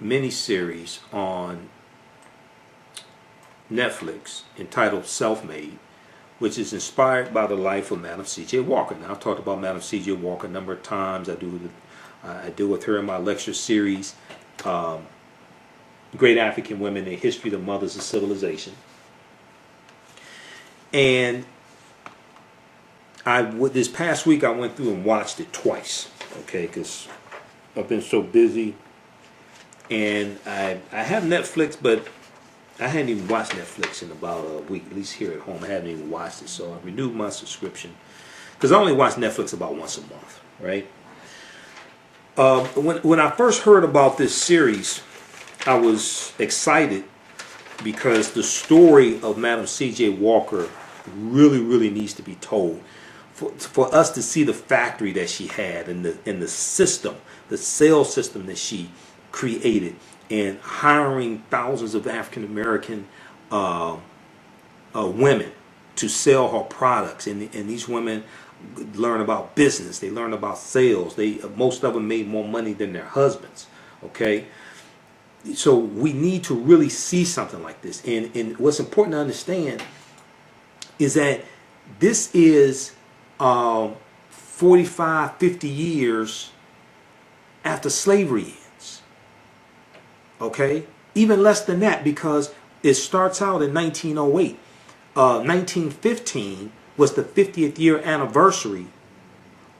miniseries on Netflix entitled Self-Made, which is inspired by the life of Madam C.J. Walker. Now, I've talked about Madam C.J. Walker a number of times. I deal with her in my lecture series, Great African Women, A History of the Mothers of Civilization. And this past week I went through and watched it twice, okay, because I've been so busy. And I have Netflix, but I hadn't even watched Netflix in about a week, at least here at home. I hadn't even watched it, so I renewed my subscription. Because I only watch Netflix about once a month, right? When I first heard about this series, I was excited because the story of Madam C.J. Walker really needs to be told. For us to see the factory that she had and the system, the sales system that she created, and hiring thousands of African American women to sell her products, and these women learn about business, they learn about sales. Most of them made more money than their husbands. Okay, so we need to really see something like this. And what's important to understand is that this is 45, 50 years after slavery ends. Okay, even less than that, because it starts out in 1908. 1915 was the 50th year anniversary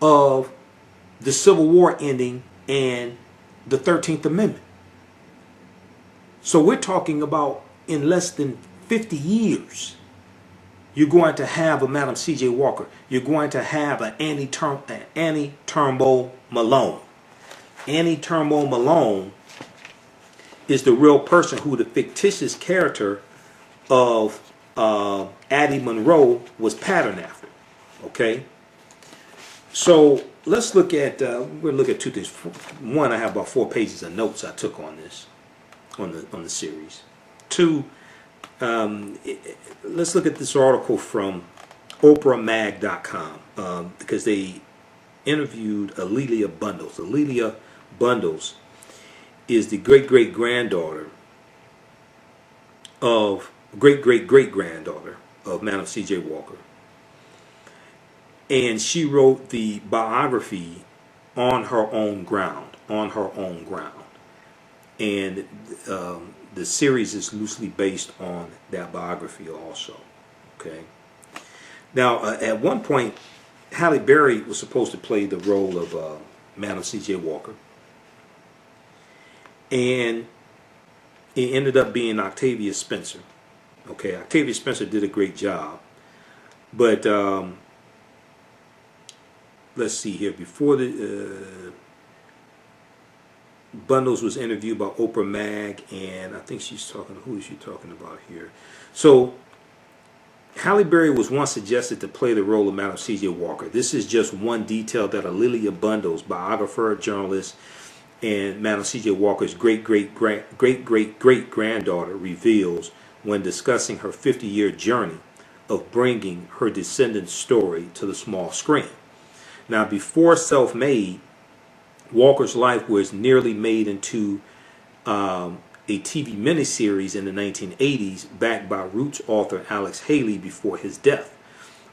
of the Civil War ending and the 13th Amendment. So we're talking about in less than 50 years, you're going to have a Madam C.J. Walker. You're going to have an Annie Turnbull Malone. Annie Turnbull Malone is the real person who the fictitious character of Addie Monroe was patterned after. Okay, so let's look at we're going to look at two things. One, I have about 4 pages of notes I took on this, on the series. Two, let's look at this article from OprahMag.com because they interviewed A'Lelia Bundles. A'Lelia Bundles is the great-great-granddaughter of great-great-great-granddaughter of Madam C.J. Walker. And she wrote the biography on her own ground, And the series is loosely based on that biography also. Okay. Now, at one point, Halle Berry was supposed to play the role of Madam C.J. Walker. And it ended up being Octavia Spencer. Okay, Octavia Spencer did a great job. But let's see here. Before the Bundles was interviewed by Oprah Mag, and I think she's talking, who is she talking about here? So Halle Berry was once suggested to play the role of Madam C.J. Walker. This is just one detail that A'Lelia Bundles, biographer, journalist, and Madam C.J. Walker's great-great-great-great-granddaughter reveals when discussing her 50-year journey of bringing her descendants' story to the small screen. Now, before Self-Made, Walker's life was nearly made into a TV miniseries in the 1980s, backed by Roots author Alex Haley before his death.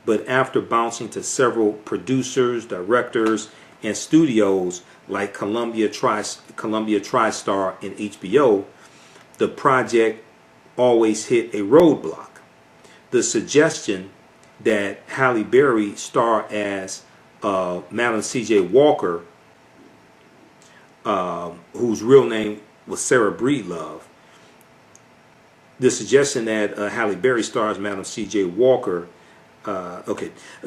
But after bouncing to several producers, directors, and studios like Columbia TriStar and HBO, the project always hit a roadblock. The suggestion that Halle Berry star as Madam C.J. Walker, whose real name was Sarah Breedlove, the suggestion that Halle Berry stars Madam C.J. Walker,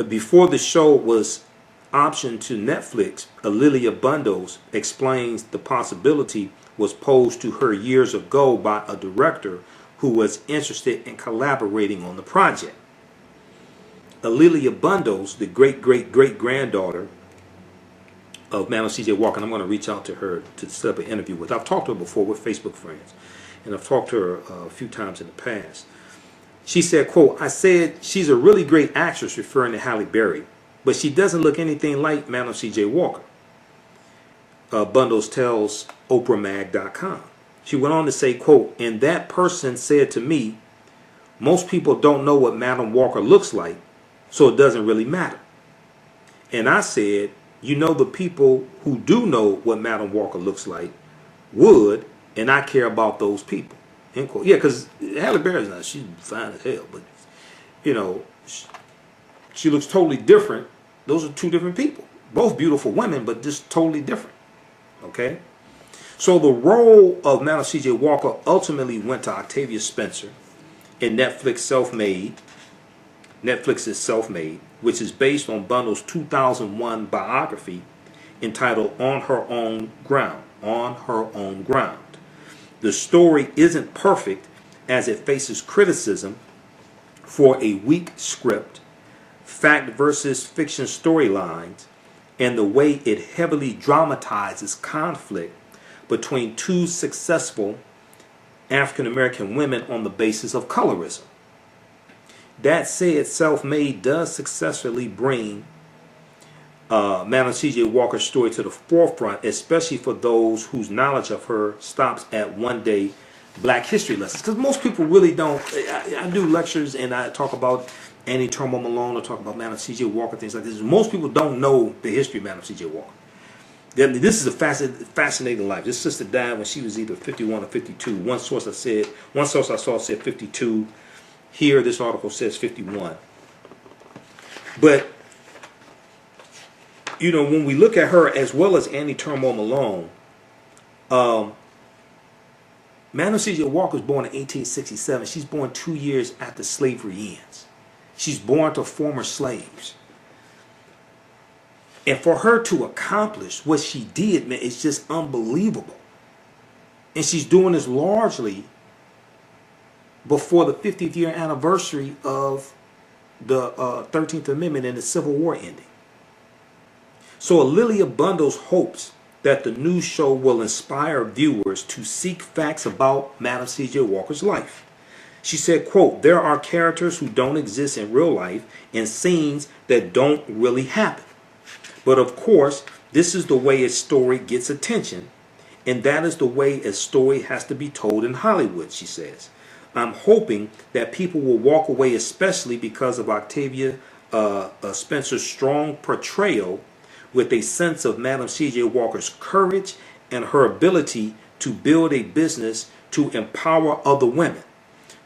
before the show was optioned to Netflix, A'Lelia Bundles explains the possibility was posed to her years ago by a director who was interested in collaborating on the project. A'Lelia Bundles, the great-great-great-granddaughter of Madam C.J. Walker, and I'm going to reach out to her to set up an interview with. I've talked to her before with Facebook friends, and I've talked to her a few times in the past. She said, quote, "I said she's a really great actress," referring to Halle Berry, "but she doesn't look anything like Madam C.J. Walker." Bundles tells OprahMag.com. She went on to say, quote, and that person said to me, most people don't know what Madam Walker looks like, so it doesn't really matter. And I said, you know, the people who do know what Madam Walker looks like would, and I care about those people. End quote. Yeah, because Halle Berry's not, she's fine as hell, but, you know, she looks totally different. Those are two different people. Both beautiful women, but just totally different. Okay? So the role of Madam C.J. Walker ultimately went to Octavia Spencer in Netflix's Self-Made, which is based on Bundle's 2001 biography entitled On Her Own Ground. On Her Own Ground. The story isn't perfect as it faces criticism for a weak script, fact versus fiction storylines, and the way it heavily dramatizes conflict between two successful African American women on the basis of colorism. That said, Self-Made does successfully bring Madam C.J. Walker's story to the forefront, especially for those whose knowledge of her stops at one-day Black history lessons. Because most people really don't. I do lectures and I talk about Annie Turnbull Malone, I talk about Madam C.J. Walker, things like this. Most people don't know the history of Madam C.J. Walker. This is a fascinating life. This sister died when she was either 51 or 52. One source I saw said 52. Here, this article says 51. But, you know, when we look at her as well as Annie Turnbull Malone, Madam C.J. Walker was born in 1867. She's born 2 years after slavery ends. She's born to former slaves. And for her to accomplish what she did, man, it's just unbelievable. And she's doing this largely before the 50th year anniversary of the 13th Amendment and the Civil War ending. So Lilia Bundles hopes that the new show will inspire viewers to seek facts about Madam C.J. Walker's life. She said, quote, there are characters who don't exist in real life and scenes that don't really happen. But of course, this is the way a story gets attention, and that is the way a story has to be told in Hollywood, she says. I'm hoping that people will walk away, especially because of Octavia Spencer's strong portrayal, with a sense of Madam C.J. Walker's courage and her ability to build a business to empower other women,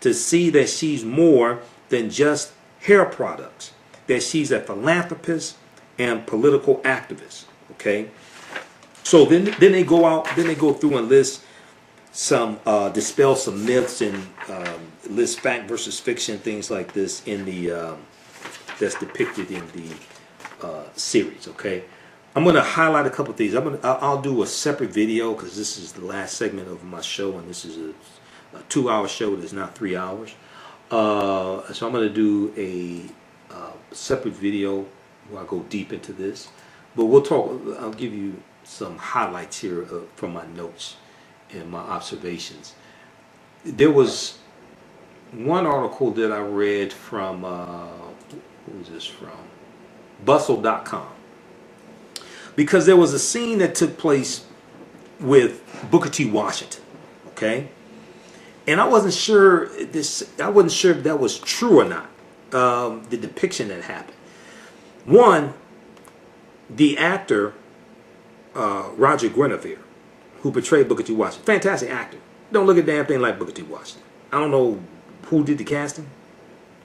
to see that she's more than just hair products, that she's a philanthropist and political activist. Okay, so then they go out, then they go through and list some dispel some myths and list fact versus fiction, things like this in the that's depicted in the series. Okay, I'm going to highlight a couple things. I'll do a separate video because this is the last segment of my show, and this is a 2-hour show that's not 3 hours. So I'm going to do a separate video where I go deep into this, but we'll talk. I'll give you some highlights here from my notes and my observations. There was one article that I read from who was this from? Bustle.com, because there was a scene that took place with Booker T. Washington. Okay, and I wasn't sure if that was true or not. The depiction that happened. One, the actor Roger Guinevere, who portrayed Booker T. Washington, fantastic actor. Don't look a damn thing like Booker T. Washington. I don't know who did the casting.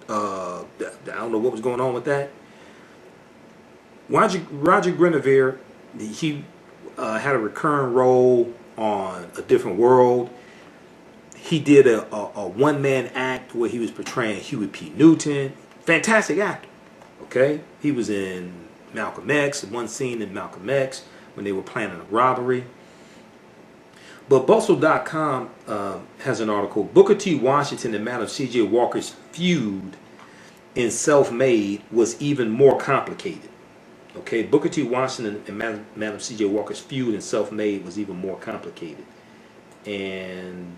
I don't know what was going on with that. Roger Guinevere, he had a recurring role on A Different World. He did a one-man act where he was portraying Huey P. Newton. Fantastic actor. Okay, he was in Malcolm X, one scene in Malcolm X when they were planning a robbery. But Bustle.com has an article, Booker T. Washington and Madam C.J. Walker's feud in Self-Made was even more complicated. Okay, Booker T. Washington and Madam C.J. Walker's feud in Self-Made was even more complicated. And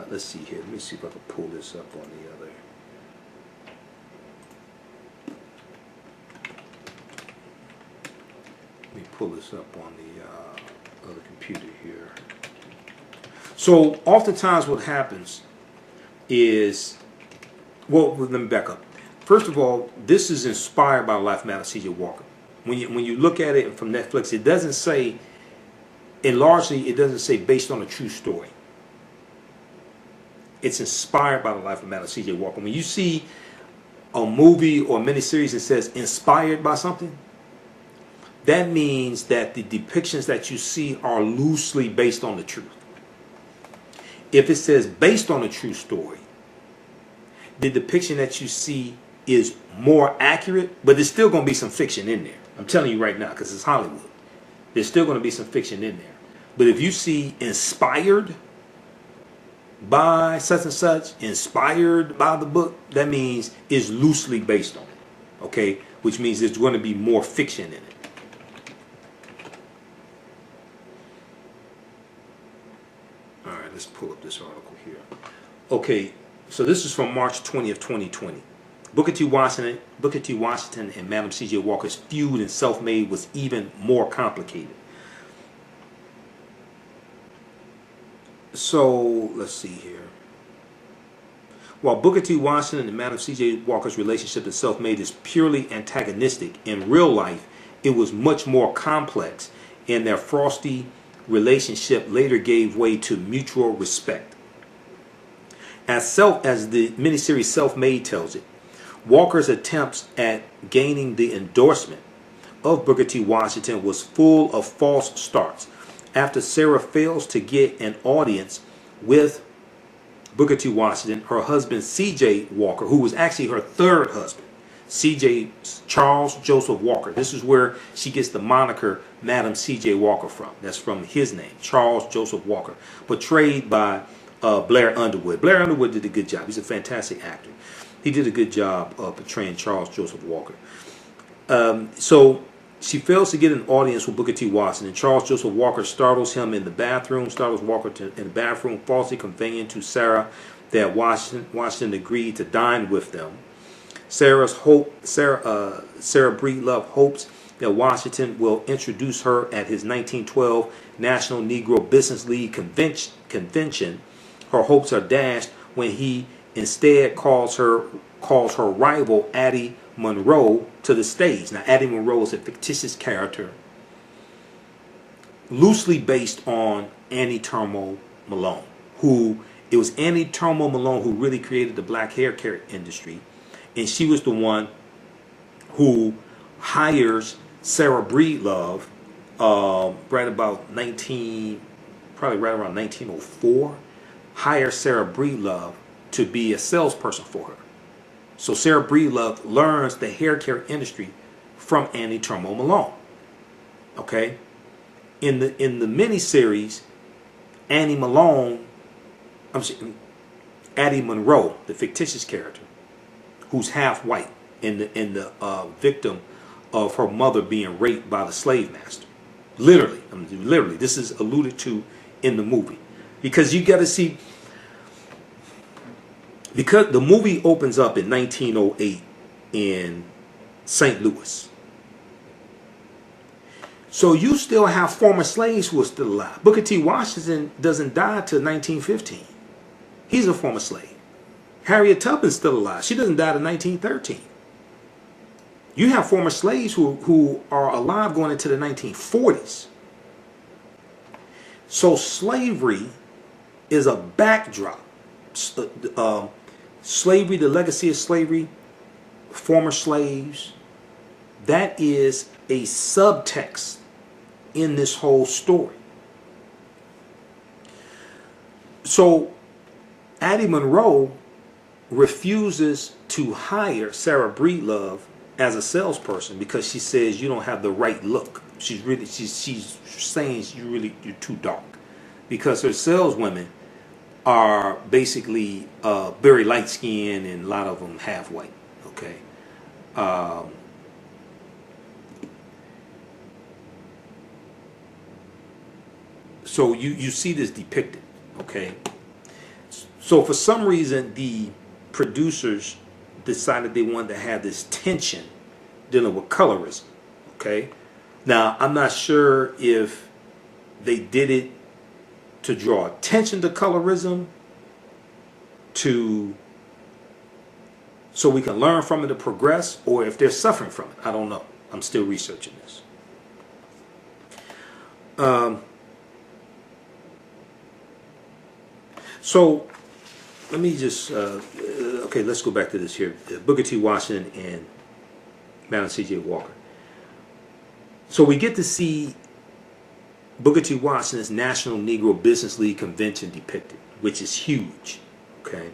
let's see here. Let me see if I can pull this up on the other. Let me pull this up on the other computer here. So oftentimes what happens is, well, let me back up. First of all, this is inspired by the life of Madam C.J. Walker. When you look at it from Netflix, it doesn't say, and largely it doesn't say based on a true story. It's inspired by the life of Madam C.J. Walker. When you see a movie or a miniseries that says inspired by something, that means that the depictions that you see are loosely based on the truth. If it says based on a true story, the depiction that you see is more accurate, but there's still going to be some fiction in there. I'm telling you right now, because it's Hollywood. There's still going to be some fiction in there. But if you see inspired by such and such, inspired by the book, that means it's loosely based on it. Okay? Which means there's going to be more fiction in it. Alright, let's pull up this article here. Okay, so this is from March 20th, 2020. Booker T. Washington and Madam C.J. Walker's feud in Self-Made was even more complicated. So, let's see here. While Booker T. Washington and Madam C.J. Walker's relationship in Self-Made is purely antagonistic, in real life, it was much more complex, and their frosty relationship later gave way to mutual respect. As the miniseries Self-Made tells it, Walker's attempts at gaining the endorsement of Booker T. Washington was full of false starts. After Sarah fails to get an audience with Booker T. Washington, her husband C.J. Walker, who was actually her third husband, C.J. Charles Joseph Walker. This is where she gets the moniker Madam C.J. Walker from. That's from his name, Charles Joseph Walker, portrayed by Blair Underwood. Blair Underwood did a good job. He's a fantastic actor. He did a good job of portraying Charles Joseph Walker. So she fails to get an audience with Booker T. Washington. Charles Joseph Walker startles Walker in the bathroom, falsely conveying to Sarah that Washington agreed to dine with them. Sarah Breedlove hopes that Washington will introduce her at his 1912 National Negro Business League convention. Her hopes are dashed when he instead calls her rival Addie Monroe to the stage. Now, Addie Monroe is a fictitious character loosely based on Annie Turmo Malone, it was Annie Turmo Malone who really created the black hair care industry, and she was the one who hires Sarah Breedlove right around 1904, hires Sarah Breedlove to be a salesperson for her. So Sarah Breedlove learns the hair care industry from Annie Turmo Malone. Okay? In the miniseries, Addie Monroe, the fictitious character, who's half white, and the victim of her mother being raped by the slave master. Literally, this is alluded to in the movie, because you got to see. Because the movie opens up in 1908 in St. Louis. So you still have former slaves who are still alive. Booker T. Washington doesn't die till 1915. He's a former slave. Harriet Tubman's still alive. She doesn't die till 1913. You have former slaves who are alive going into the 1940s. So slavery is a backdrop. Slavery, the legacy of slavery, former slaves, that is a subtext in this whole story. So Addie Monroe refuses to hire Sarah Breedlove as a salesperson because she says you don't have the right look. She's saying you're too dark, because her saleswomen are basically very light skinned and a lot of them half white. Okay. So you see this depicted. Okay. So for some reason the producers decided they wanted to have this tension dealing with colorism. Okay. Now I'm not sure if they did it to draw attention to colorism, so we can learn from it to progress, or if they're suffering from it. I don't know. I'm still researching this. So let me just, okay, let's go back to this here. Booker T. Washington and Madam C.J. Walker. So we get to see Booker T. Washington's National Negro Business League Convention depicted, which is huge. Okay.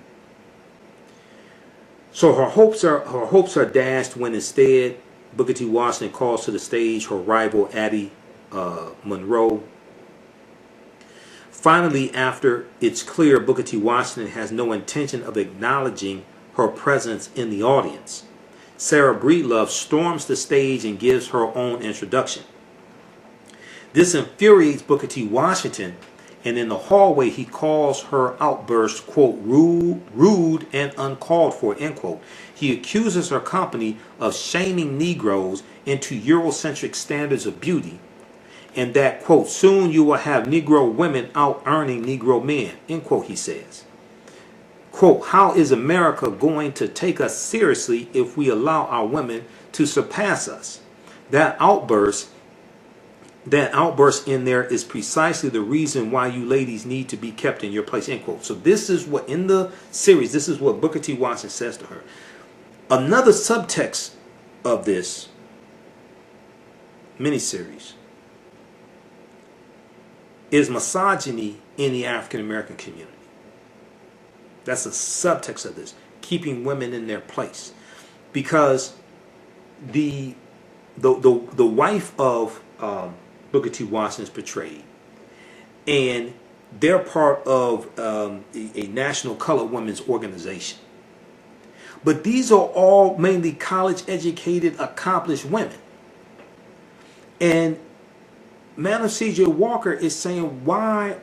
So her hopes are dashed when instead Booker T. Washington calls to the stage her rival Addie Monroe. Finally, after it's clear Booker T. Washington has no intention of acknowledging her presence in the audience, Sarah Breedlove storms the stage and gives her own introduction. This infuriates Booker T. Washington, and in the hallway he calls her outburst, quote, rude and uncalled for, end quote. He accuses her company of shaming Negroes into Eurocentric standards of beauty, and that, quote, soon you will have Negro women out earning Negro men, end quote, he says. Quote, how is America going to take us seriously if we allow our women to surpass us? That outburst in there is precisely the reason why you ladies need to be kept in your place, end quote. So this is what, in the series, this is what Booker T. Washington says to her. Another subtext of this miniseries is misogyny in the African American community. That's a subtext of this, keeping women in their place, because the wife of Booker T. Washington is portrayed, and they're part of a national colored women's organization. But these are all mainly college-educated, accomplished women. And Madam C.J. Walker is saying, why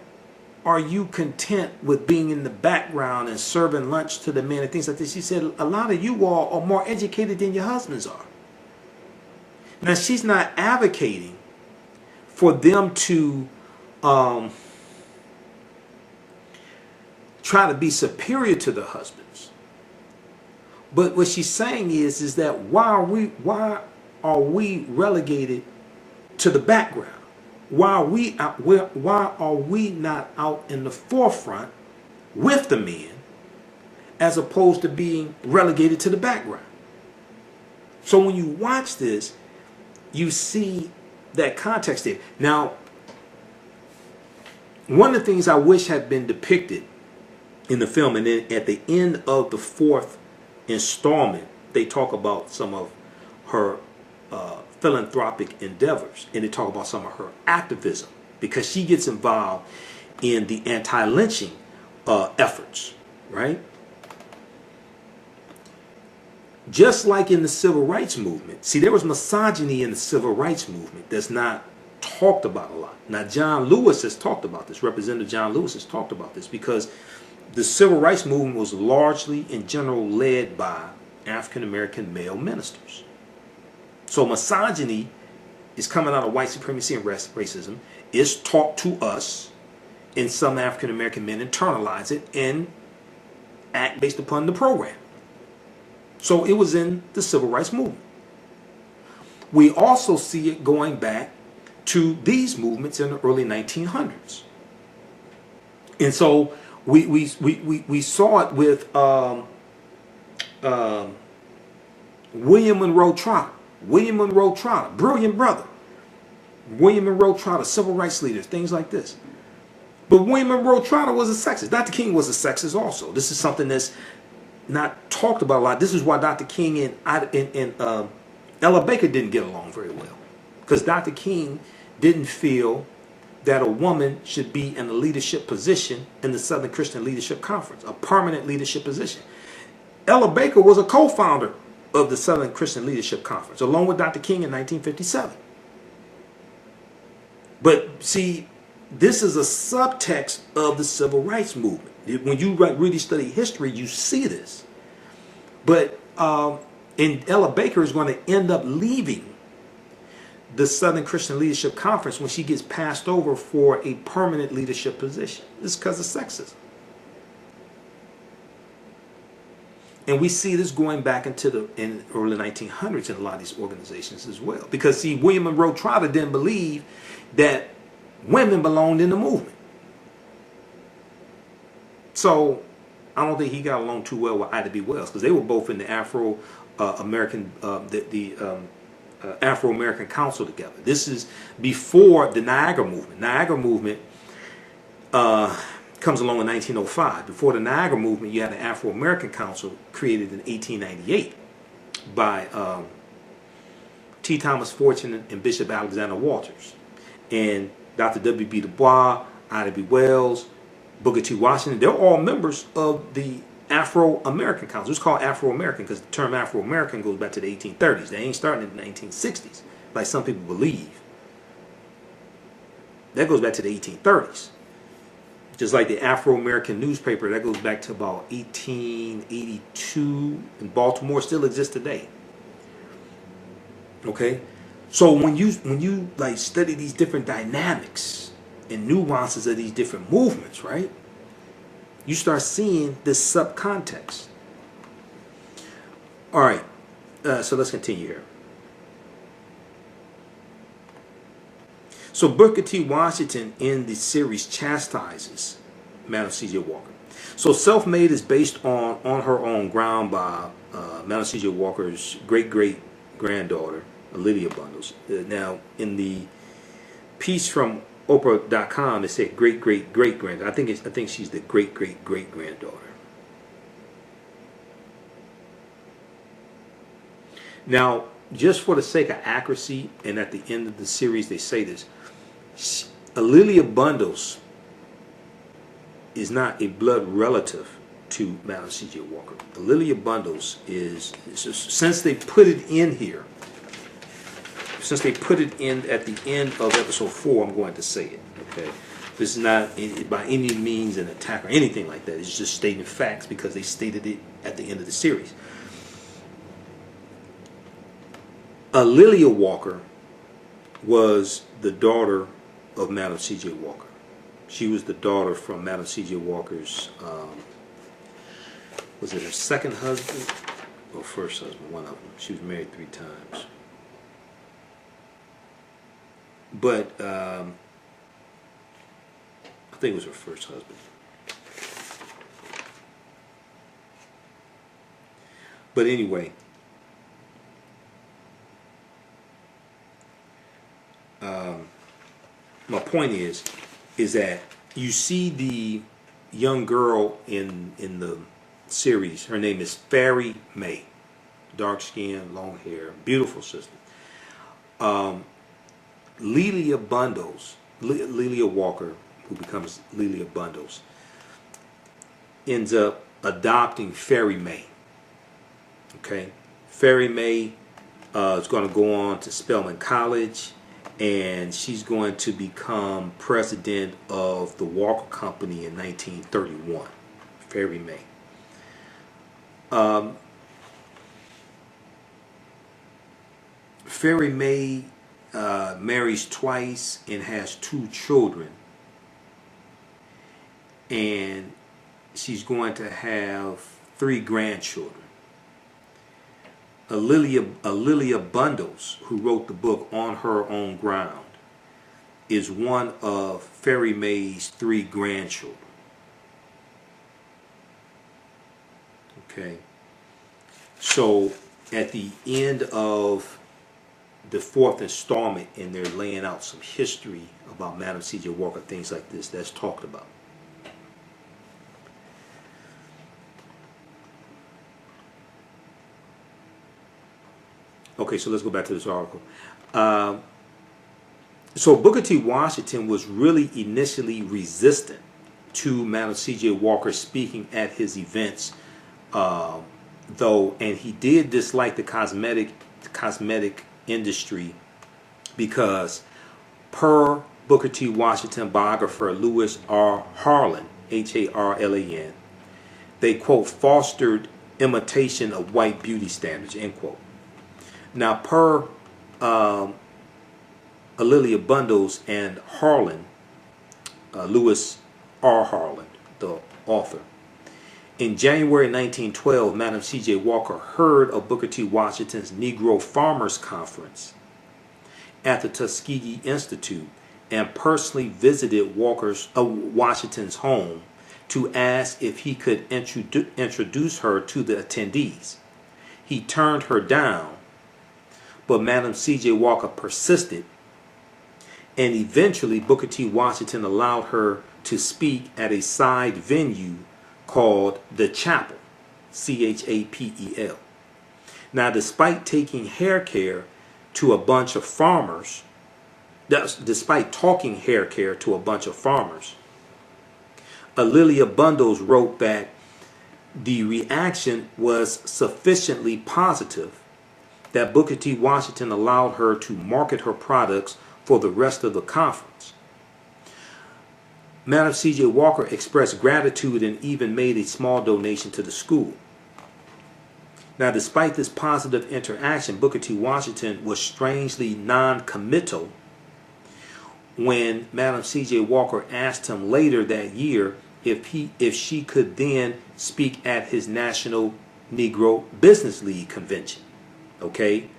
are you content with being in the background and serving lunch to the men and things like this? She said, a lot of you all are more educated than your husbands are. Now, she's not advocating for them to try to be superior to their husbands. But what she's saying is that why are we relegated to the background? Why are we not out in the forefront with the men, as opposed to being relegated to the background? So when you watch this, you see that context there. Now, one of the things I wish had been depicted in the film, and then at the end of the fourth installment, they talk about some of her philanthropic endeavors, and they talk about some of her activism, because she gets involved in the anti-lynching efforts, right? Just like in the civil rights movement. See, there was misogyny in the civil rights movement that's not talked about a lot. Now, John Lewis has talked about this. Representative John Lewis has talked about this, because the civil rights movement was largely, in general, led by African-American male ministers. So misogyny is coming out of white supremacy and racism. It's taught to us, and some African-American men internalize it and act based upon the program. So it was in the civil rights movement. We also see it going back to these movements in the early 1900s. And so we saw it with William Monroe Trotter. William Monroe Trotter, brilliant brother. William Monroe Trotter, civil rights leader, things like this. But William Monroe Trotter was a sexist. Dr. King was a sexist also. This is something that's not talked about a lot. This is why Dr. King and Ella Baker didn't get along very well, because Dr. King didn't feel that a woman should be in a leadership position in the Southern Christian Leadership Conference, a permanent leadership position. Ella Baker was a co-founder of the Southern Christian Leadership Conference, along with Dr. King in 1957. But see, this is a subtext of the civil rights movement. When you really study history, you see this. But and Ella Baker is going to end up leaving the Southern Christian Leadership Conference when she gets passed over for a permanent leadership position. This is because of sexism. And we see this going back into the early 1900s in a lot of these organizations as well. Because, see, William Monroe Trotter didn't believe that women belonged in the movement. So I don't think he got along too well with Ida B. Wells, because they were both in the Afro-American Afro-American Council together. This is before the Niagara Movement. Niagara Movement comes along in 1905. Before the Niagara Movement, you had the Afro-American Council created in 1898 by T. Thomas Fortune and Bishop Alexander Walters. And Dr. W.B. Du Bois, Ida B. Wells, Booker T. Washington, they're all members of the Afro-American Council. It's called Afro-American because the term Afro-American goes back to the 1830s. They ain't starting in the 1960s, like some people believe. That goes back to the 1830s. Just like the Afro-American newspaper, that goes back to about 1882 in Baltimore, still exists today. Okay? So when you like study these different dynamics and nuances of these different movements, right? You start seeing this subcontext. All right, so let's continue here. So Booker T. Washington in the series chastises Madam C.J. Walker. So Self-Made is based on her own ground by Madam C.J. Walker's great-great-granddaughter, Lydia Bundles. Now, in the piece from Oprah.com, it said great-great-great-granddaughter. I think she's the great-great-great-granddaughter. Now, just for the sake of accuracy, and at the end of the series they say this, Lilia Bundles is not a blood relative to Madam C.J. Walker. Lilia Bundles is, since they put it in here, since they put it in at the end of episode 4, I'm going to say it, okay? This is not by any means an attack or anything like that. It's just stating facts because they stated it at the end of the series. Lilia Walker was the daughter of Madam C.J. Walker. She was the daughter from Madam C.J. Walker's, was it her second husband or first husband? One of them. She was married 3 times. But I think it was her first husband. But anyway, my point is that you see the young girl in the series. Her name is Fairy May, dark skin, long hair, beautiful sister. Lilia Bundles, Lilia Walker, who becomes Lilia Bundles, ends up adopting Fairy May. Okay, Fairy May is going to go on to Spelman College, and she's going to become president of the Walker Company in 1931. Fairy May. Fairy May marries twice and has 2 children, and she's going to have 3 grandchildren. Lilia Bundles, who wrote the book On Her Own Ground, is one of Fairy May's 3 grandchildren. Okay, so at the end of the 4th installment, and they're laying out some history about Madam C.J. Walker, things like this, that's talked about. Okay, so let's go back to this article. So Booker T. Washington was really initially resistant to Madam C.J. Walker speaking at his events, though, and he did dislike the cosmetic industry because, per Booker T. Washington biographer Lewis R. Harlan, Harlan, they, quote, fostered imitation of white beauty standards, end quote. Now, per Alelia Bundles and Harlan, Lewis R. Harlan, the author. In January 1912, Madam C.J. Walker heard of Booker T. Washington's Negro Farmers Conference at the Tuskegee Institute and personally visited Washington's home to ask if he could introduce her to the attendees. He turned her down, but Madam C.J. Walker persisted, and eventually Booker T. Washington allowed her to speak at a side venue called the Chapel, Chapel. Now, despite taking hair care to a bunch of farmers, Alelia Bundles wrote that the reaction was sufficiently positive that Booker T. Washington allowed her to market her products for the rest of the conference. Madam C.J. Walker expressed gratitude and even made a small donation to the school. Now, despite this positive interaction, Booker T. Washington was strangely non-committal when Madam C.J. Walker asked him later that year if she could then speak at his National Negro Business League convention. Okay?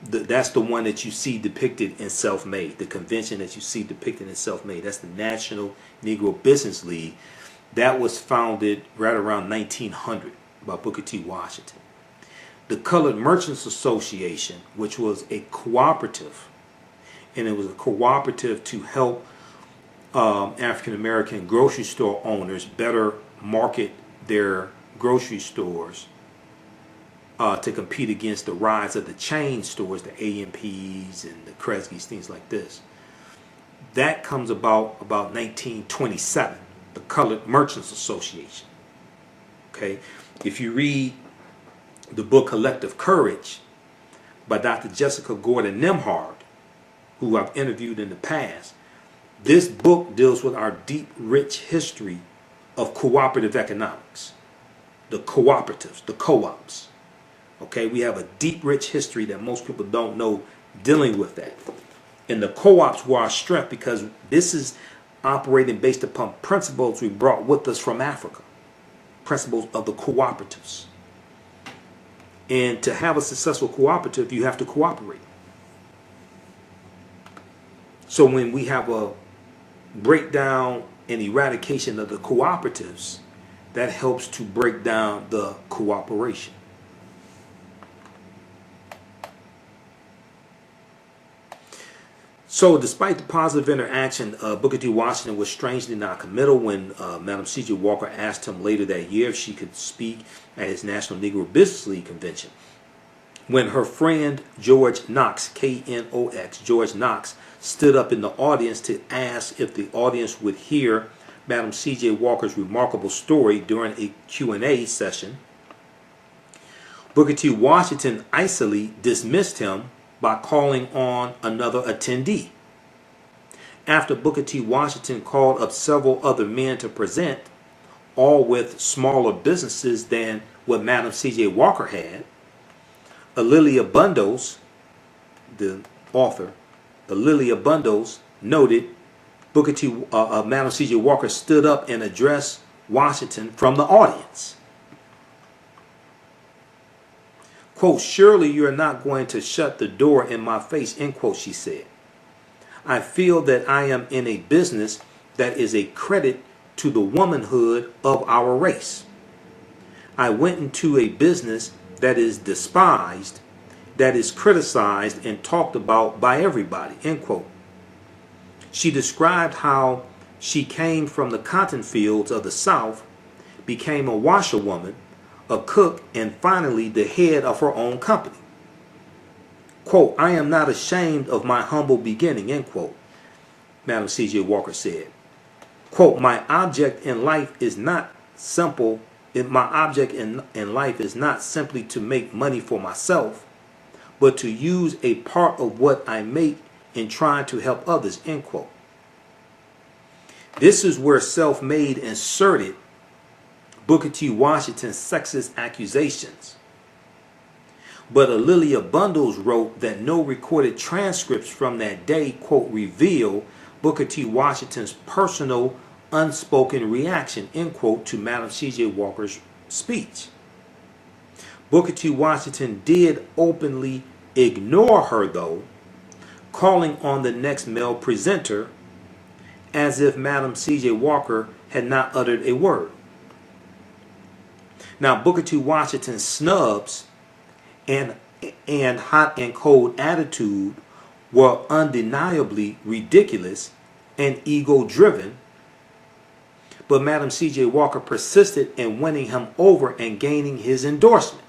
That's the one that you see depicted in Self-Made. The convention that you see depicted in Self-Made. That's the National Negro Business League. That was founded right around 1900 by Booker T. Washington. The Colored Merchants Association, which was a cooperative, and it was a cooperative to help African American grocery store owners better market their grocery stores to compete against the rise of the chain stores, the A&Ps and the Kresge's, things like this. That comes about 1927, the Colored Merchants Association. Okay, if you read the book Collective Courage by Dr. Jessica Gordon Nimhard, who I've interviewed in the past, this book deals with our deep, rich history of cooperative economics, the cooperatives, the co-ops. Okay, we have a deep, rich history that most people don't know dealing with that. And the co-ops were our strength because this is operating based upon principles we brought with us from Africa, principles of the cooperatives. And to have a successful cooperative, you have to cooperate. So when we have a breakdown and eradication of the cooperatives, that helps to break down the cooperation. So despite the positive interaction, Booker T. Washington was strangely non-committal when Madam C.J. Walker asked him later that year if she could speak at his National Negro Business League convention. When her friend George Knox, K-N-O-X, George Knox, stood up in the audience to ask if the audience would hear Madam C.J. Walker's remarkable story during a Q&A session, Booker T. Washington icily dismissed him by calling on another attendee. After Booker T. Washington called up several other men to present, all with smaller businesses than what Madam C.J. Walker had, Alelia Bundles, the author, Alelia Bundles noted Madam C.J. Walker stood up and addressed Washington from the audience. Quote, "Surely you are not going to shut the door in my face," end quote, she said. "I feel that I am in a business that is a credit to the womanhood of our race. I went into a business that is despised, that is criticized and talked about by everybody," end quote. She described how she came from the cotton fields of the South, became a washerwoman, a cook, and finally the head of her own company. Quote, "I am not ashamed of my humble beginning," end quote, Madam C.J. Walker said. Quote, "My object in life is not simple. My object in life is not simply to make money for myself, but to use a part of what I make in trying to help others," end quote. This is where Self-Made inserted Booker T. Washington's sexist accusations. But A'Lelia Bundles wrote that no recorded transcripts from that day, quote, reveal Booker T. Washington's personal unspoken reaction, end quote, to Madam C.J. Walker's speech. Booker T. Washington did openly ignore her, though, calling on the next male presenter as if Madam C.J. Walker had not uttered a word. Now, Booker T. Washington's snubs and hot and cold attitude were undeniably ridiculous and ego-driven, but Madam C.J. Walker persisted in winning him over and gaining his endorsement.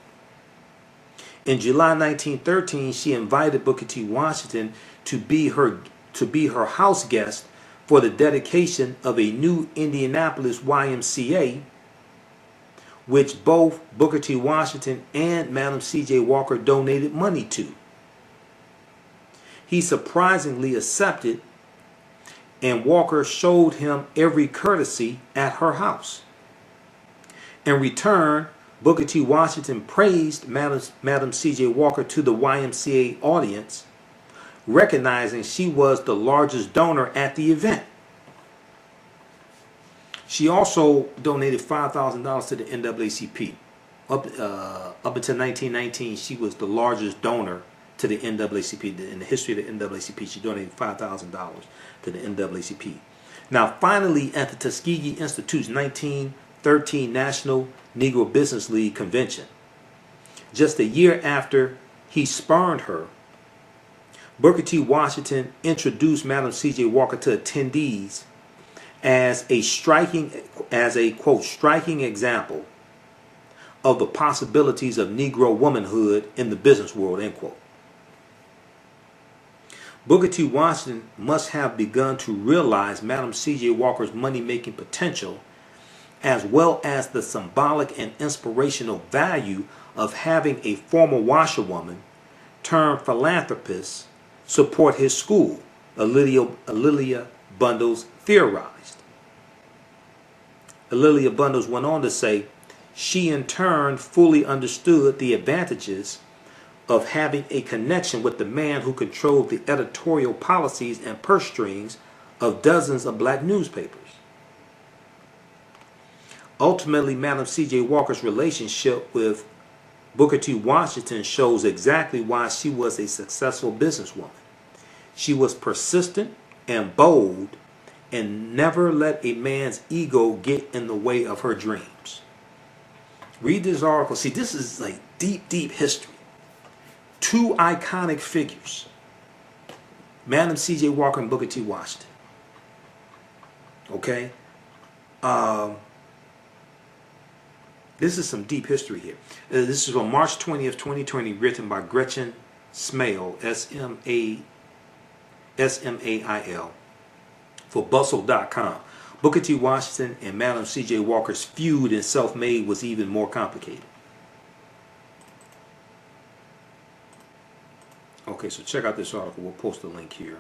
In July 1913, she invited Booker T. Washington to be her house guest for the dedication of a new Indianapolis YMCA, which both Booker T. Washington and Madam C.J. Walker donated money to. He surprisingly accepted, and Walker showed him every courtesy at her house. In return, Booker T. Washington praised Madam C.J. Walker to the YMCA audience, recognizing she was the largest donor at the event. She also donated $5,000 to the NAACP. Up until 1919, she was the largest donor to the NAACP. In the history of the NAACP, she donated $5,000 to the NAACP. Now, finally, at the Tuskegee Institute's 1913 National Negro Business League Convention, just a year after he spurned her, Booker T. Washington introduced Madam C.J. Walker to attendees as a quote striking example of the possibilities of Negro womanhood in the business world, end quote. Booker T. Washington must have begun to realize Madam C.J. Walker's money-making potential, as well as the symbolic and inspirational value of having a former washerwoman turned philanthropist support his school, A'Lelia Bundles theorized. A'Lelia Bundles went on to say, she in turn fully understood the advantages of having a connection with the man who controlled the editorial policies and purse strings of dozens of black newspapers. Ultimately, Madam C.J. Walker's relationship with Booker T. Washington shows exactly why she was a successful businesswoman. She was persistent and bold and never let a man's ego get in the way of her dreams. Read this article. See, this is like deep, deep history. Two iconic figures, Madam C.J. Walker and Booker T. Washington. Okay? This is some deep history here. This is on March 20th, 2020, written by Gretchen Smail, S-M-A-I-L, for Bustle.com. Booker T. Washington and Madam C.J. Walker's feud in Self-Made was even more complicated. Okay, so check out this article. We'll post a link here.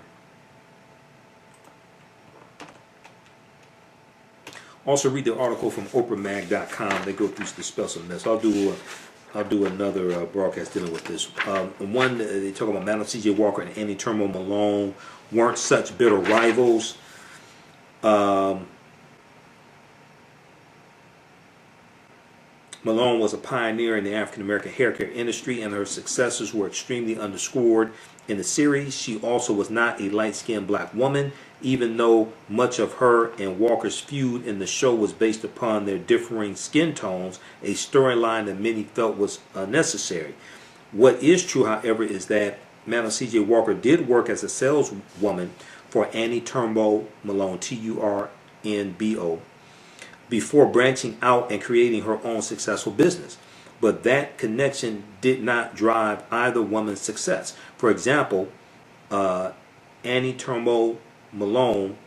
Also read the article from OprahMag.com. They go through the special mess. I'll do another broadcast dealing with this. One, they talk about Madam C.J. Walker and Annie Turnbull Malone weren't such bitter rivals. Malone was a pioneer in the African-American hair care industry, and her successes were extremely underscored in the series. She also was not a light-skinned black woman, even though much of her and Walker's feud in the show was based upon their differing skin tones, a storyline that many felt was unnecessary. What is true, however, is that Madam C.J. Walker did work as a saleswoman for Annie Turnbull Malone, T-U-R-N-B-O, before branching out and creating her own successful business. But that connection did not drive either woman's success. For example, Annie Turnbull Malone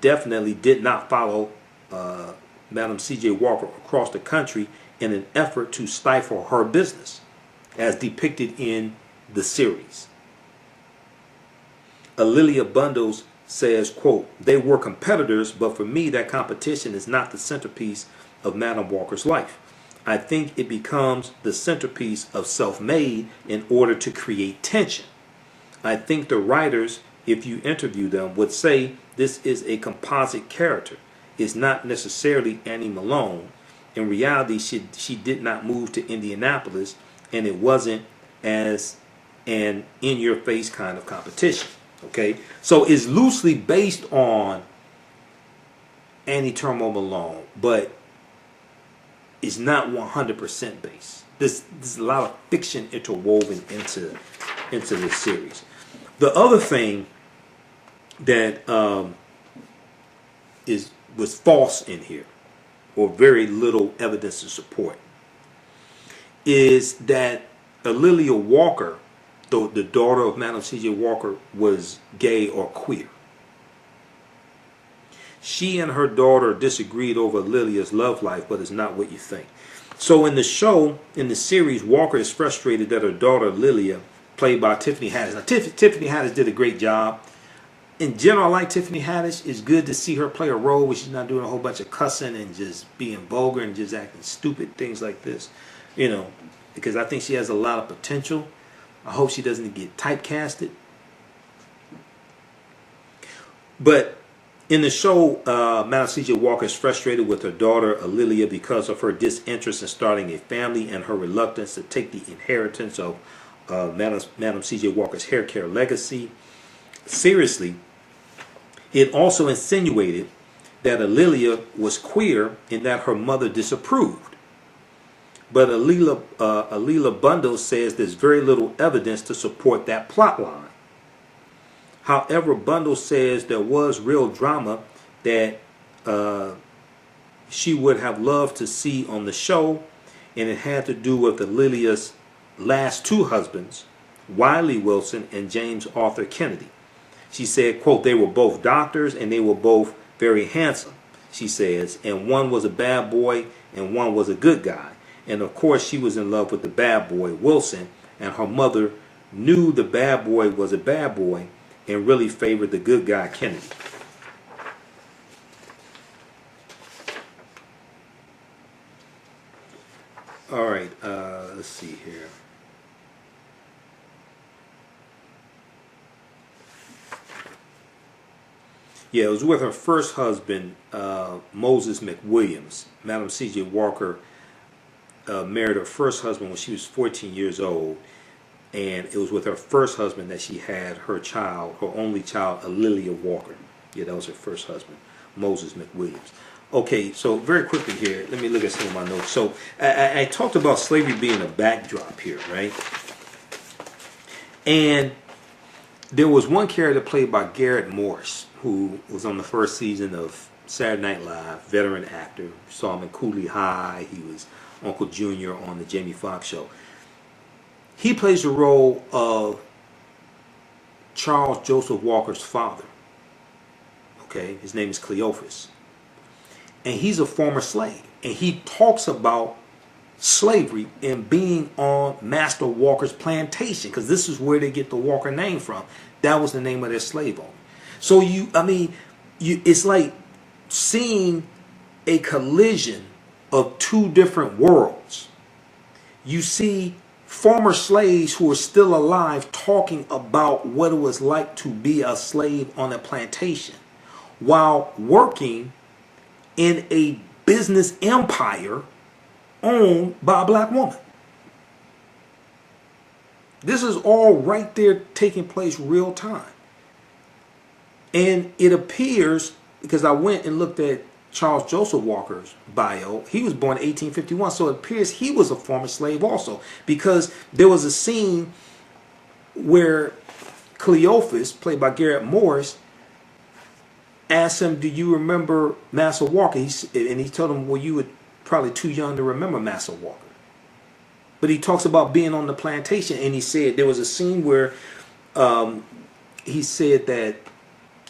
definitely did not follow Madam C.J. Walker across the country in an effort to stifle her business, as depicted in the series. A'Lelia Bundles says, quote, they were competitors, but for me that competition is not the centerpiece of Madam Walker's life. I think it becomes the centerpiece of Self-Made in order to create tension. I think the writers, if you interview them, would say this is a composite character. It's not necessarily Annie Malone. In reality, she did not move to Indianapolis, and it wasn't as an in-your-face kind of competition. Okay, so it's loosely based on Annie Turmo Malone, but it's not 100% based. There's a lot of fiction interwoven into this series. The other thing that was false in here, or very little evidence to support, is that Alelia Walker, the daughter of Madam C.J. Walker, was gay or queer. She and her daughter disagreed over Lilia's love life, but it's not what you think. So in the show, in the series, Walker is frustrated that her daughter Lilia, played by Tiffany Haddish. Now, Tiffany Haddish did a great job. In general, I like Tiffany Haddish. It's good to see her play a role where she's not doing a whole bunch of cussing and just being vulgar and just acting stupid, things like this. You know, because I think she has a lot of potential. I hope she doesn't get typecasted. But in the show, Madam C.J. Walker is frustrated with her daughter, Alelia, because of her disinterest in starting a family and her reluctance to take the inheritance of Madam C.J. Walker's hair care legacy seriously. It also insinuated that Alelia was queer and that her mother disapproved. But Alila Bundle says there's very little evidence to support that plot line. However, Bundle says there was real drama that she would have loved to see on the show, and it had to do with Alilia's last two husbands, Wiley Wilson and James Arthur Kennedy. She said, quote, they were both doctors and they were both very handsome, she says, and one was a bad boy and one was a good guy. And of course she was in love with the bad boy, Wilson, and her mother knew the bad boy was a bad boy and really favored the good guy, Kennedy. All right, let's see here. Yeah, it was with her first husband, Moses McWilliams. Madam C.J. Walker married her first husband when she was 14 years old. And it was with her first husband that she had her child, her only child, Alelia Walker. Yeah, that was her first husband, Moses McWilliams. Okay, so very quickly here, let me look at some of my notes. So I talked about slavery being a backdrop here, right? And there was one character played by Garrett Morris, who was on the first season of Saturday Night Live, veteran actor. You saw him in Cooley High. He was Uncle Junior on the Jamie Foxx show. He plays the role of Charles Joseph Walker's father. Okay, his name is Cleophas. And he's a former slave. And he talks about slavery and being on Master Walker's plantation, because this is where they get the Walker name from. That was the name of their slave owner. So it's like seeing a collision of two different worlds. You see former slaves who are still alive talking about what it was like to be a slave on a plantation while working in a business empire owned by a black woman. This is all right there taking place real time. And it appears, because I went and looked at Charles Joseph Walker's bio, he was born in 1851, so it appears he was a former slave also, because there was a scene where Cleophas, played by Garrett Morris, asked him, do you remember Master Walker? And he told him, well, you were probably too young to remember Master Walker. But he talks about being on the plantation, and he said there was a scene where he said that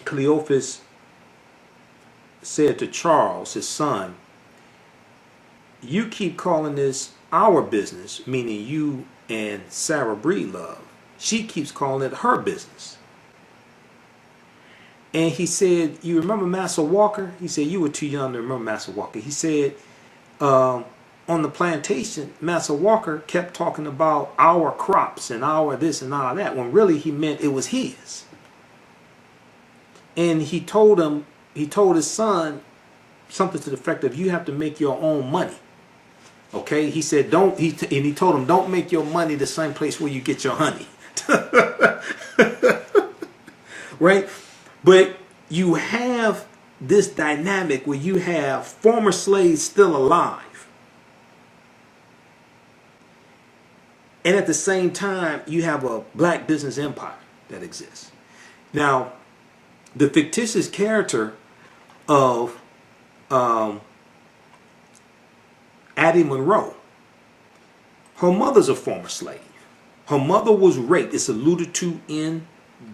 Cleophas said to Charles, his son, you keep calling this our business, meaning you and Sarah Breedlove. She keeps calling it her business. And he said, you remember Master Walker? He said, you were too young to remember Master Walker. He said, on the plantation, Master Walker kept talking about our crops and our this and all that, when really he meant it was his. And he told his son something to the effect of, you have to make your own money. Okay, he said and he told him, don't make your money the same place where you get your honey. Right? But you have this dynamic where you have former slaves still alive, and at the same time you have a black business empire that exists. Now, the fictitious character of Addie Monroe, her mother's a former slave. Her mother was raped. It's alluded to in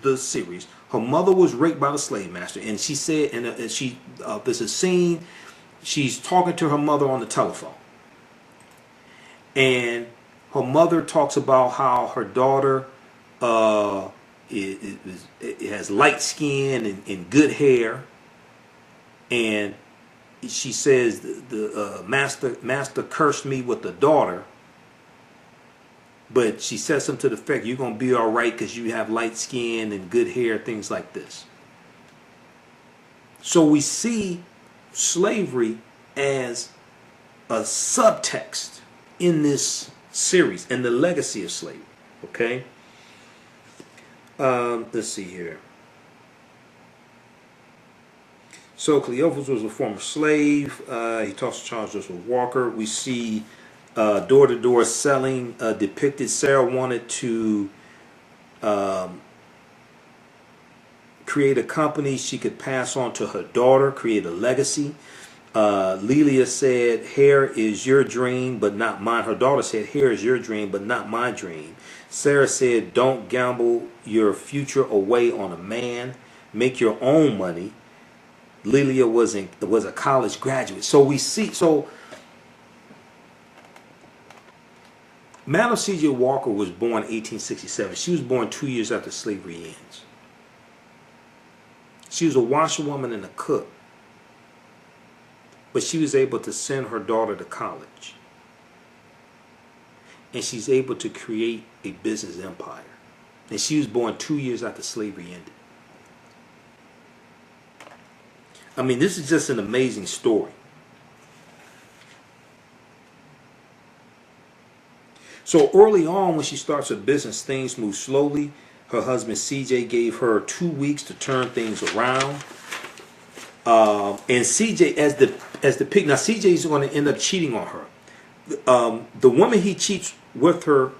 the series. Her mother was raped by the slave master, and she said, and there's a scene. She's talking to her mother on the telephone, and her mother talks about how her daughter it has light skin and good hair, and she says the master cursed me with the daughter. But she says something to the effect, you're going to be all right because you have light skin and good hair, things like this. So we see slavery as a subtext in this series and the legacy of slavery. Okay? Let's see here. So Cleophas was a former slave. He talks to Charles Joseph Walker. We see door-to-door selling depicted. Sarah wanted to create a company she could pass on to her daughter, create a legacy. Lelia said, hair is your dream, but not mine. Her daughter said, hair is your dream, but not my dream. Sarah said, don't gamble your future away on a man. Make your own money. Lelia was a college graduate. So we see, Madam C.J. Walker was born in 1867. She was born 2 years after slavery ends. She was a washerwoman and a cook. But she was able to send her daughter to college. And she's able to create a business empire. And she was born 2 years after slavery ended. I mean, this is just an amazing story. So early on, when she starts her business, things move slowly. Her husband CJ gave her 2 weeks to turn things around. And CJ, as the pig, now CJ is going to end up cheating on her. The woman he cheats with her,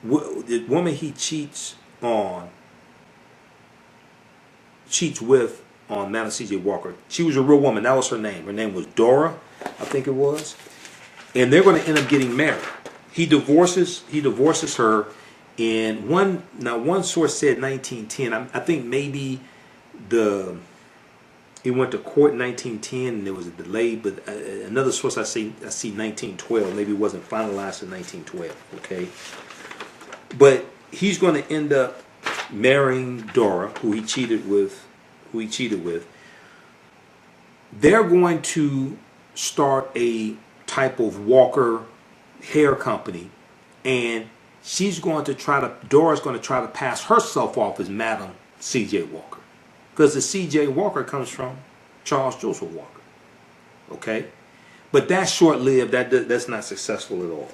the woman he cheats with on Madam C.J. Walker. She was a real woman. That was her name. Her name was Dora, I think it was. And they're going to end up getting married. He divorces her. And one source said 1910. I think maybe it went to court in 1910 and there was a delay. But another source I see 1912. Maybe it wasn't finalized in 1912. Okay. But he's going to end up marrying Dora, who he cheated with. They're going to start a type of Walker hair company, and Dora's going to try to pass herself off as Madam C.J. Walker, because the C.J. Walker comes from Charles Joseph Walker. Okay, but that's short-lived. That's not successful at all.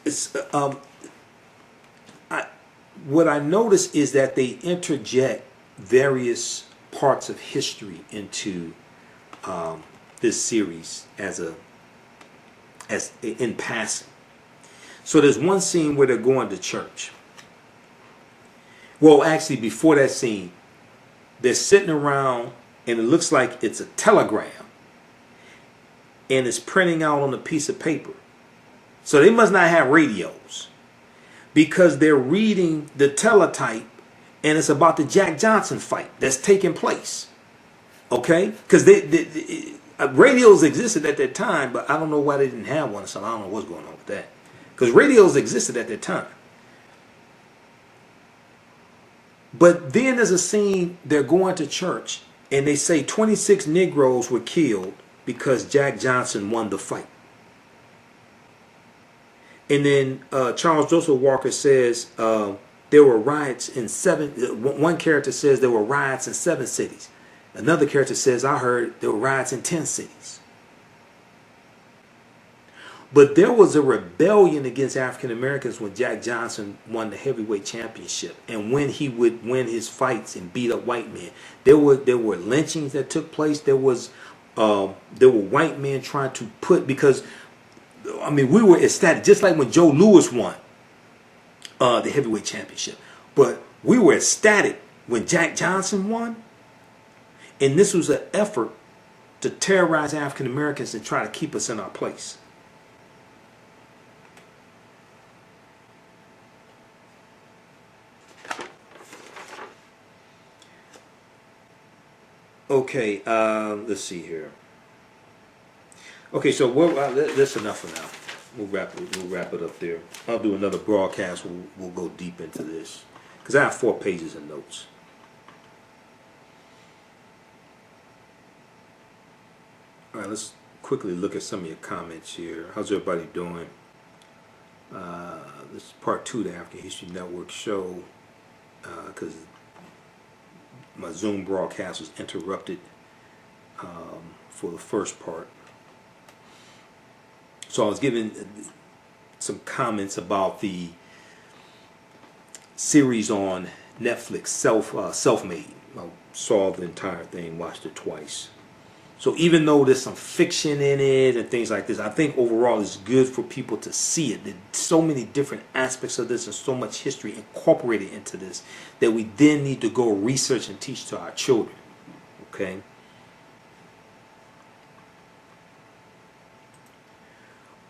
It's what I notice is that they interject various parts of history into this series as in passing. So there's one scene where they're going to church. Well, actually, before that scene, they're sitting around, and it looks like it's a telegram, and it's printing out on a piece of paper. So they must not have radios, because they're reading the teletype, and it's about the Jack Johnson fight that's taking place. Okay? Because radios existed at that time, but I don't know why they didn't have one, so I don't know what's going on with that. Because radios existed at that time. But then there's a scene, they're going to church, And they say 26 Negroes were killed because Jack Johnson won the fight. And then Charles Joseph Walker says there were riots in one character says there were riots in 7 cities. Another character says, I heard there were riots in 10 cities. But there was a rebellion against African Americans when Jack Johnson won the heavyweight championship, and when he would win his fights and beat up white men. There were lynchings that took place. There were white men trying to put, because I mean, we were ecstatic, just like when Joe Louis won the heavyweight championship. But we were ecstatic when Jack Johnson won, and this was an effort to terrorize African Americans and try to keep us in our place. Okay, let's see here. Okay, so that's enough for now. We'll wrap it up there. I'll do another broadcast. We'll go deep into this because I have 4 pages of notes. All right, let's quickly look at some of your comments here. How's everybody doing? This is part 2 of the African History Network show because my Zoom broadcast was interrupted for the first part. So I was giving some comments about the series on Netflix, Self-Made. I saw the entire thing, watched it twice. So even though there's some fiction in it and things like this, I think overall it's good for people to see it. There's so many different aspects of this and so much history incorporated into this that we then need to go research and teach to our children. Okay?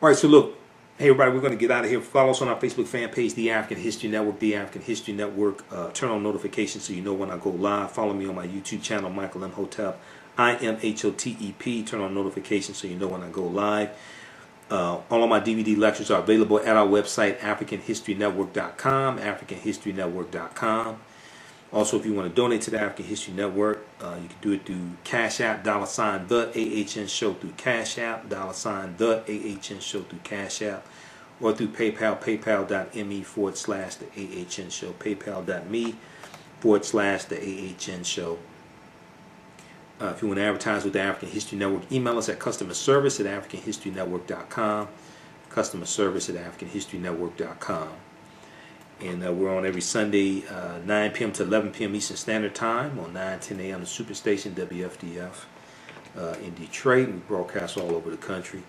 All right, so look, hey everybody, we're going to get out of here. Follow us on our Facebook fan page, The African History Network, The African History Network. Turn on notifications so you know when I go live. Follow me on my YouTube channel, Michael Imhotep, IMHOTEP. Turn on notifications so you know when I go live. All of my DVD lectures are available at our website, AfricanHistoryNetwork.com, AfricanHistoryNetwork.com. Also, if you want to donate to the African History Network, you can do it through Cash App, $the AHN Show through Cash App, $the AHN Show through Cash App, or through PayPal, paypal.me/the AHN Show, paypal.me/the AHN Show. If you want to advertise with the African History Network, email us at customerservice@AfricanHistoryNetwork.com, customerservice@AfricanHistoryNetwork.com. And we're on every Sunday, 9 p.m. to 11 p.m. Eastern Standard Time on 9:10 a.m. the Superstation WFDF in Detroit. We broadcast all over the country.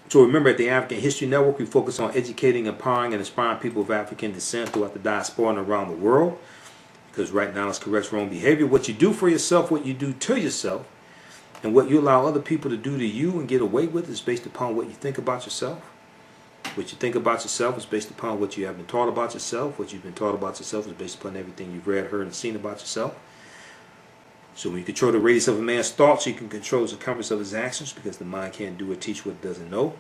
So remember, at the African History Network, we focus on educating, empowering, and inspiring people of African descent throughout the diaspora and around the world. Because right now, it's correct wrong behavior. What you do for yourself, what you do to yourself, and what you allow other people to do to you and get away with is based upon what you think about yourself. What you think about yourself is based upon what you have been taught about yourself. What you've been taught about yourself is based upon everything you've read, heard, and seen about yourself. So when you control the radius of a man's thoughts, you can control the circumference of his actions, because the mind can't do or teach what it doesn't know.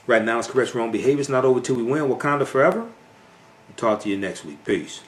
Right now, it's correct wrong behavior. It's not over till we win. Wakanda forever. We'll talk to you next week. Peace.